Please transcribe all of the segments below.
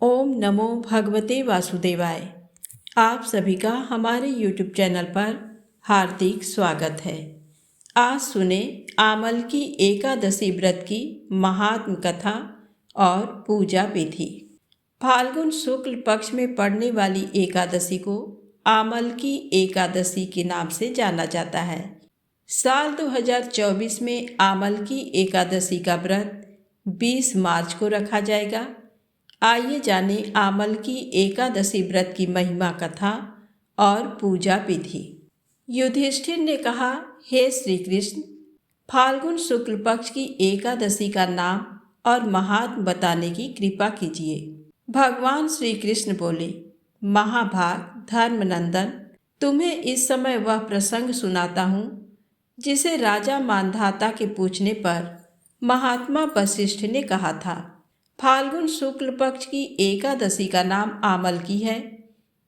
ओम नमो भगवते वासुदेवाय। आप सभी का हमारे YouTube चैनल पर हार्दिक स्वागत है। आज सुने आमल की एकादशी व्रत की महात्म कथा और पूजा विधि। फाल्गुन शुक्ल पक्ष में पड़ने वाली एकादशी को आमल की एकादशी के नाम से जाना जाता है। साल 2024 में आमल की एकादशी का व्रत 20 मार्च को रखा जाएगा। आइए जाने आमल की एकादशी व्रत की महिमा कथा और पूजा विधि। युधिष्ठिर ने कहा, हे श्री कृष्ण, फाल्गुन शुक्ल पक्ष की एकादशी का नाम और महात्म बताने की कृपा कीजिए। भगवान श्री कृष्ण बोले, महाभाग धर्मनंदन, तुम्हें इस समय वह प्रसंग सुनाता हूँ जिसे राजा मांधाता के पूछने पर महात्मा वशिष्ठ ने कहा था। फाल्गुन शुक्ल पक्ष की एकादशी का नाम आमल की है।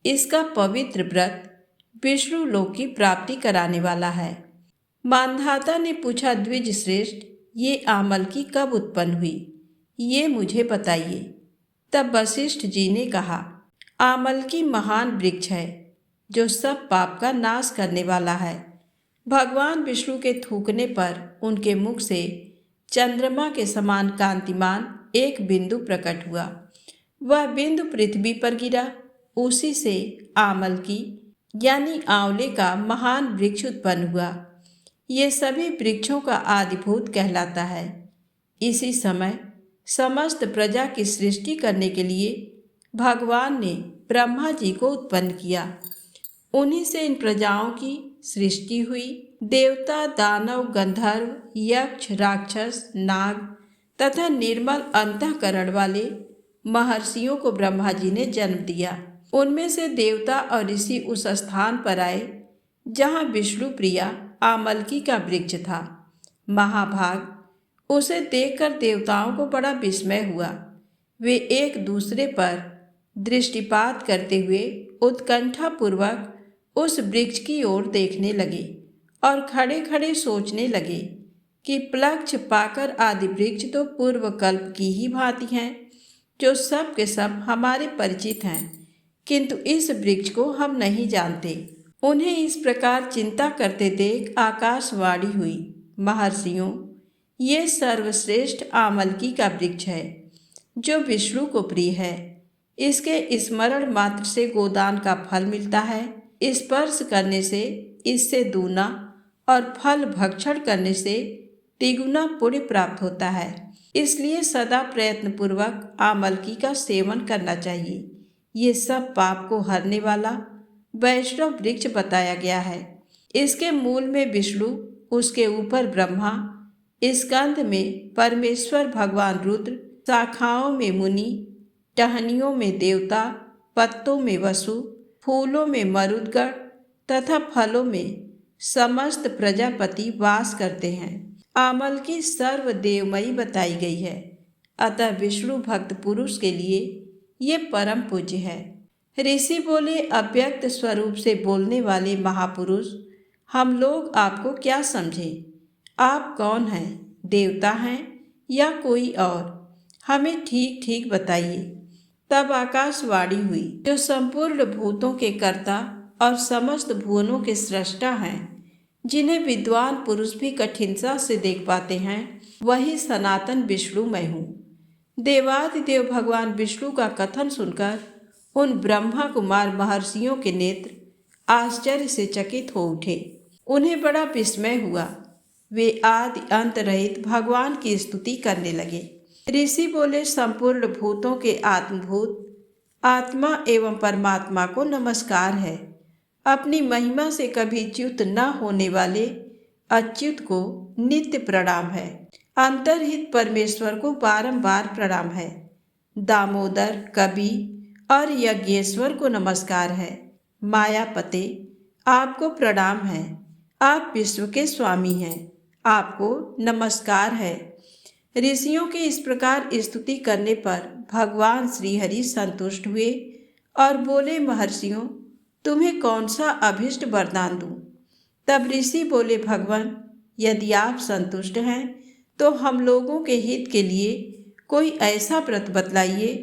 इसका पवित्र व्रत विष्णु लोक की प्राप्ति कराने वाला है। मांधाता ने पूछा, द्विज श्रेष्ठ, ये आमल की कब उत्पन्न हुई, ये मुझे बताइए। तब वशिष्ठ जी ने कहा, आमल की महान वृक्ष है जो सब पाप का नाश करने वाला है। भगवान विष्णु के थूकने पर उनके मुख से चंद्रमा के समान कांतिमान एक बिंदु प्रकट हुआ। वह बिंदु पृथ्वी पर गिरा। उसी से आमल की यानी आंवले का महान वृक्ष उत्पन्न हुआ। ये सभी वृक्षों का आदिभूत कहलाता है। इसी समय समस्त प्रजा की सृष्टि करने के लिए भगवान ने ब्रह्मा जी को उत्पन्न किया। उन्हीं से इन प्रजाओं की सृष्टि हुई। देवता, दानव, गंधर्व, यक्ष, राक्षस, नाग तथा निर्मल अंतःकरण वाले महर्षियों को ब्रह्मा जी ने जन्म दिया। उनमें से देवता और ऋषि उस स्थान पर आए जहाँ विष्णु प्रिया आमलकी का वृक्ष था। महाभाग, उसे देखकर देवताओं को बड़ा विस्मय हुआ। वे एक दूसरे पर दृष्टिपात करते हुए उत्कंठापूर्वक उस वृक्ष की ओर देखने लगे और खड़े खड़े सोचने लगे कि प्लक्ष पाकर आदि वृक्ष तो पूर्व कल्प की ही भांति हैं, जो सब के सब हमारे परिचित हैं, किंतु इस वृक्ष को हम नहीं जानते। उन्हें इस प्रकार चिंता करते देख आकाशवाणी हुई, महर्षियों, ये सर्वश्रेष्ठ आमलकी का वृक्ष है जो विष्णु को प्रिय है। इसके स्मरण मात्र से गोदान का फल मिलता है। स्पर्श करने से इससे दूना और फल भक्षण करने से तिगुना पुण्य प्राप्त होता है। इसलिए सदा प्रयत्न पूर्वक आमलकी का सेवन करना चाहिए। ये सब पाप को हरने वाला वैष्णव वृक्ष बताया गया है। इसके मूल में विष्णु, उसके ऊपर ब्रह्मा, स्कंध में परमेश्वर भगवान रुद्र, शाखाओं में मुनि, टहनियों में देवता, पत्तों में वसु, फूलों में मरुदगण तथा फलों में समस्त प्रजापति वास करते हैं। आमल की सर्वदेवमयी बताई गई है। अतः विष्णु भक्त पुरुष के लिए ये परम पूज्य है। ऋषि बोले, अव्यक्त स्वरूप से बोलने वाले महापुरुष, हम लोग आपको क्या समझें? आप कौन हैं? देवता हैं या कोई और? हमें ठीक ठीक बताइए। तब आकाशवाणी हुई, जो संपूर्ण भूतों के कर्ता और समस्त भुवनों के सृष्टा हैं, जिन्हें विद्वान पुरुष भी कठिनता से देख पाते हैं, वही सनातन विष्णु मैं हूँ। देवादिदेव भगवान विष्णु का कथन सुनकर उन ब्रह्मा कुमार महर्षियों के नेत्र आश्चर्य से चकित हो उठे। उन्हें बड़ा विस्मय हुआ। वे आदि अंत रहित भगवान की स्तुति करने लगे। ऋषि बोले, संपूर्ण भूतों के आत्मभूत आत्मा एवं परमात्मा को नमस्कार है। अपनी महिमा से कभी च्युत न होने वाले अच्युत को नित्य प्रणाम है। अंतर्हित परमेश्वर को बारंबार प्रणाम है। दामोदर, कवि और यज्ञेश्वर को नमस्कार है। मायापते, आपको प्रणाम है। आप विश्व के स्वामी हैं, आपको नमस्कार है। ऋषियों के इस प्रकार स्तुति करने पर भगवान श्रीहरि संतुष्ट हुए और बोले, महर्षियों, तुम्हें कौन सा अभिष्ट वरदान दूं? तब ऋषि बोले, भगवान, यदि आप संतुष्ट हैं तो हम लोगों के हित के लिए कोई ऐसा व्रत बतलाइए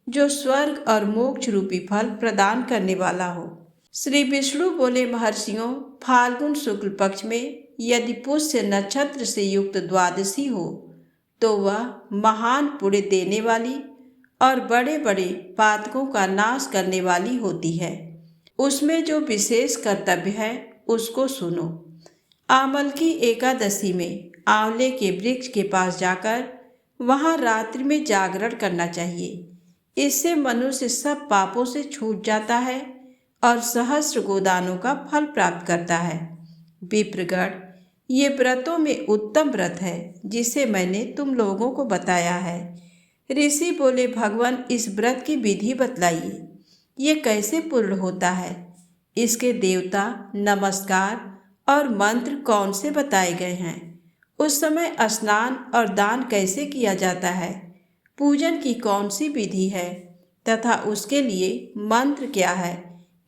जो स्वर्ग और मोक्ष रूपी फल प्रदान करने वाला हो। श्री विष्णु बोले, महर्षियों, फाल्गुन शुक्ल पक्ष में यदि पुष्य नक्षत्र से युक्त द्वादशी हो तो वह महान पुण्य देने वाली और बड़े बड़े पातकों का नाश करने वाली होती है। उसमें जो विशेष कर्तव्य है उसको सुनो। आमल की एकादशी में आंवले के वृक्ष के पास जाकर वहां रात्रि में जागरण करना चाहिए। इससे मनुष्य सब पापों से छूट जाता है और सहस्र गोदानों का फल प्राप्त करता है। विप्रगण, ये व्रतों में उत्तम व्रत है जिसे मैंने तुम लोगों को बताया है। ऋषि बोले, भगवान, इस व्रत की विधि बतलाइए, ये कैसे पूर्ण होता है? इसके देवता, नमस्कार और मंत्र कौन से बताए गए हैं? उस समय स्नान और दान कैसे किया जाता है? पूजन की कौन सी विधि है तथा उसके लिए मंत्र क्या है?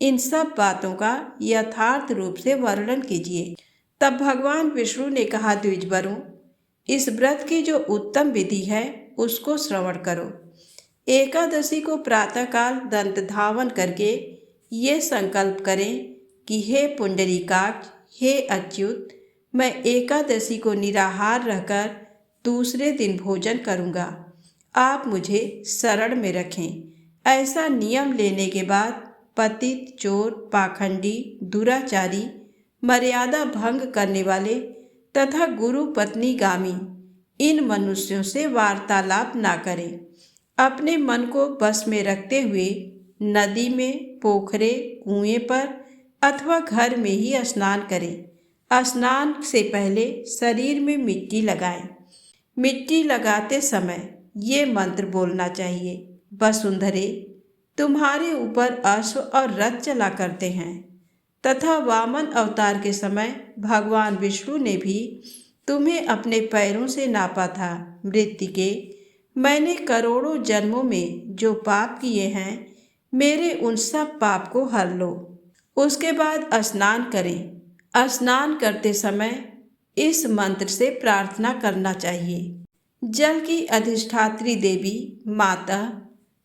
इन सब बातों का यथार्थ रूप से वर्णन कीजिए। तब भगवान विष्णु ने कहा, द्विजवरों, इस व्रत की जो उत्तम विधि है उसको श्रवण करो। एकादशी को प्रातःकाल दंत धावन करके ये संकल्प करें कि हे पुंडरीकाक्ष, हे अच्युत, मैं एकादशी को निराहार रहकर दूसरे दिन भोजन करूँगा। आप मुझे शरण में रखें। ऐसा नियम लेने के बाद पतित, चोर, पाखंडी, दुराचारी, मर्यादा भंग करने वाले तथा गुरु पत्नी गामी इन मनुष्यों से वार्तालाप ना करें। अपने मन को बस में रखते हुए नदी में, पोखरे, कुएं पर अथवा घर में ही स्नान करें। स्नान से पहले शरीर में मिट्टी लगाएं। मिट्टी लगाते समय ये मंत्र बोलना चाहिए, वसुंधरे, तुम्हारे ऊपर अश्व और रथ चला करते हैं। तथा वामन अवतार के समय भगवान विष्णु ने भी तुम्हें अपने पैरों से नापा था। मृत्तिके, मैंने करोड़ों जन्मों में जो पाप किए हैं, मेरे उन सब पाप को हर लो। उसके बाद स्नान करें। स्नान करते समय इस मंत्र से प्रार्थना करना चाहिए। जल की अधिष्ठात्री देवी माता,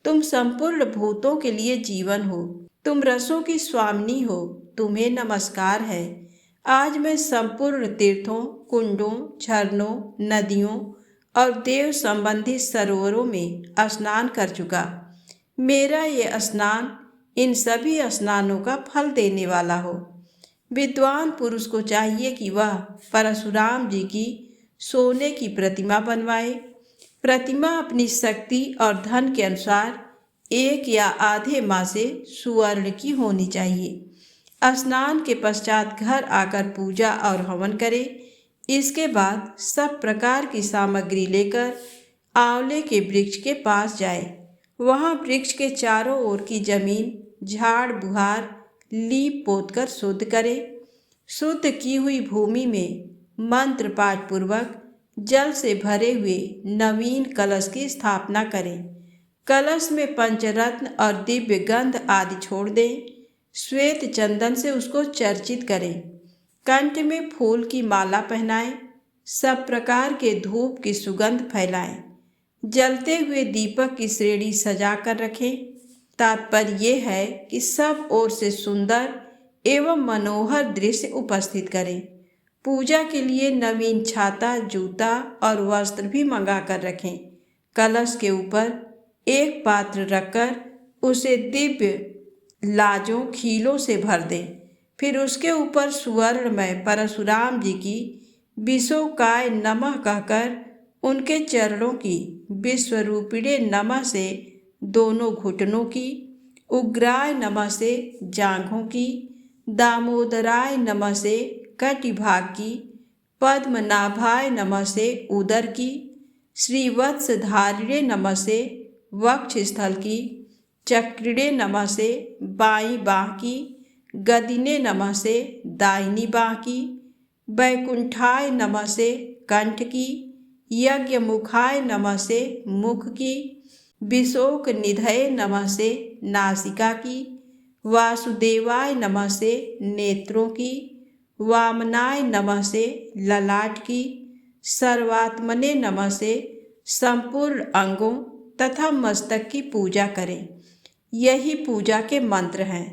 तुम संपूर्ण भूतों के लिए जीवन हो। तुम रसों की स्वामिनी हो, तुम्हें नमस्कार है। आज मैं संपूर्ण तीर्थों, कुंडों, झरनों, नदियों और देव संबंधी सरोवरों में स्नान कर चुका। मेरा ये स्नान इन सभी स्नानों का फल देने वाला हो। विद्वान पुरुष को चाहिए कि वह परशुराम जी की सोने की प्रतिमा बनवाए। प्रतिमा अपनी शक्ति और धन के अनुसार 1 या आधे माह से सुवर्ण की होनी चाहिए। स्नान के पश्चात घर आकर पूजा और हवन करें। इसके बाद सब प्रकार की सामग्री लेकर आंवले के वृक्ष के पास जाए। वहाँ वृक्ष के चारों ओर की जमीन झाड़ बुहार लीप पोत कर शुद्ध करें। शुद्ध की हुई भूमि में मंत्र पाठ पूर्वक जल से भरे हुए नवीन कलश की स्थापना करें। कलश में पंचरत्न और दिव्य गंध आदि छोड़ दें। श्वेत चंदन से उसको चर्चित करें। कंठ में फूल की माला पहनाएं। सब प्रकार के धूप की सुगंध फैलाएं। जलते हुए दीपक की श्रेणी सजा कर रखें। तात्पर्य ये है कि सब ओर से सुंदर एवं मनोहर दृश्य उपस्थित करें। पूजा के लिए नवीन छाता, जूता और वस्त्र भी मंगा कर रखें। कलश के ऊपर एक पात्र रखकर उसे दिव्य लाजों, खीलों से भर दें। फिर उसके ऊपर सुवर्णमय परशुराम जी की विशोकाय नमः कहकर उनके चरणों की, विश्वरूपिणे नमः से दोनों घुटनों की, उग्राय नमः से जांघों की, दामोदराय नमः से कटिभाग की, पद्मनाभाय नमः से उदर की, श्रीवत्सधारिणे नमः से वक्ष स्थल की, चक्रिणे नमः से बाईं बाँह की, गदिने नमः से दाहिनी बाँह की, वैकुंठाय नमः से कंठ की, यज्ञ मुखाय नमः से मुख की, विशोक निधये नमः से नासिका की, वासुदेवाय नमः से नेत्रों की, वामनाय नमः से ललाट की, सर्वात्मने नमः से संपूर्ण अंगों तथा मस्तक की पूजा करें। यही पूजा के मंत्र हैं।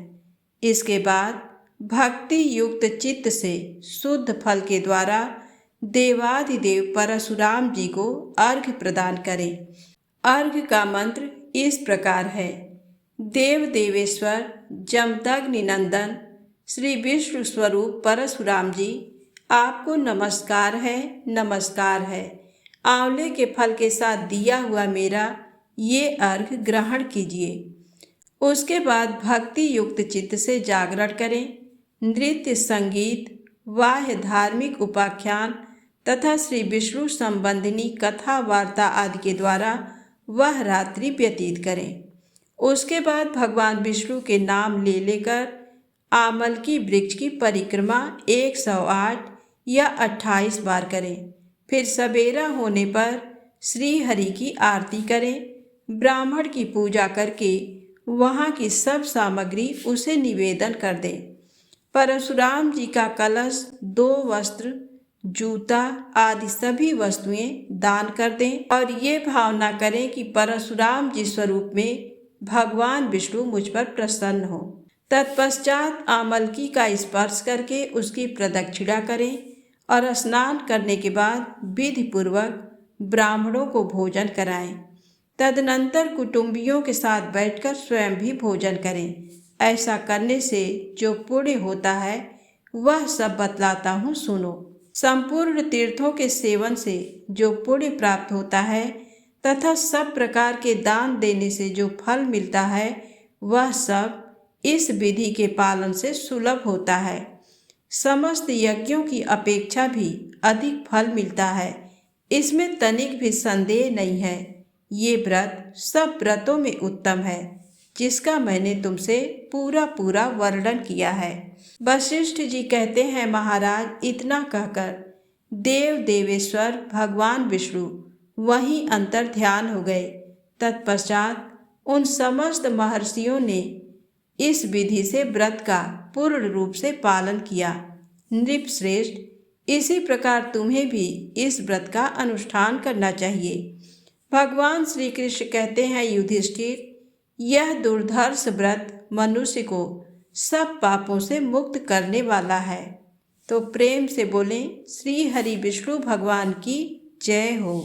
इसके बाद भक्ति युक्त चित्त से शुद्ध फल के द्वारा देवाधिदेव परशुराम जी को अर्घ्य प्रदान करें। अर्घ्य का मंत्र इस प्रकार है। देव देवेश्वर जमदग्नि नंदन श्री विष्णु स्वरूप परशुराम जी, आपको नमस्कार है, नमस्कार है। आंवले के फल के साथ दिया हुआ मेरा ये अर्घ्य ग्रहण कीजिए। उसके बाद भक्ति युक्त चित्त से जागरण करें। नृत्य, संगीत, वाह्य धार्मिक उपाख्यान तथा श्री विष्णु संबंधिनी कथा वार्ता आदि के द्वारा वह रात्रि व्यतीत करें। उसके बाद भगवान विष्णु के नाम ले लेकर आमल की वृक्ष की परिक्रमा 108 या 28 बार करें। फिर सवेरा होने पर श्री हरि की आरती करें। ब्राह्मण की पूजा करके वहाँ की सब सामग्री उसे निवेदन कर दें। परशुराम जी का कलश, 2 वस्त्र, जूता आदि सभी वस्तुएं दान कर दें और ये भावना करें कि परशुराम जी स्वरूप में भगवान विष्णु मुझ पर प्रसन्न हो। तत्पश्चात आमलकी का स्पर्श करके उसकी प्रदक्षिणा करें और स्नान करने के बाद विधि पूर्वक ब्राह्मणों को भोजन कराएं। तदनंतर कुटुंबियों के साथ बैठकर स्वयं भी भोजन करें। ऐसा करने से जो पुण्य होता है वह सब बतलाता हूँ, सुनो। संपूर्ण तीर्थों के सेवन से जो पुण्य प्राप्त होता है तथा सब प्रकार के दान देने से जो फल मिलता है वह सब इस विधि के पालन से सुलभ होता है। समस्त यज्ञों की अपेक्षा भी अधिक फल मिलता है, इसमें तनिक भी संदेह नहीं है। ये व्रत सब व्रतों में उत्तम है, जिसका मैंने तुमसे पूरा पूरा वर्णन किया है। वशिष्ठ जी कहते हैं, महाराज, इतना कहकर देव देवेश्वर भगवान विष्णु वहीं अंतर ध्यान हो गए। तत्पश्चात उन समस्त महर्षियों ने इस विधि से व्रत का पूर्ण रूप से पालन किया। नृपश्रेष्ठ, इसी प्रकार तुम्हें भी इस व्रत का अनुष्ठान करना चाहिए। भगवान श्री कृष्ण कहते हैं, युधिष्ठिर, यह दुर्धर्ष व्रत मनुष्य को सब पापों से मुक्त करने वाला है। तो प्रेम से बोलें, श्री हरि विष्णु भगवान की जय हो।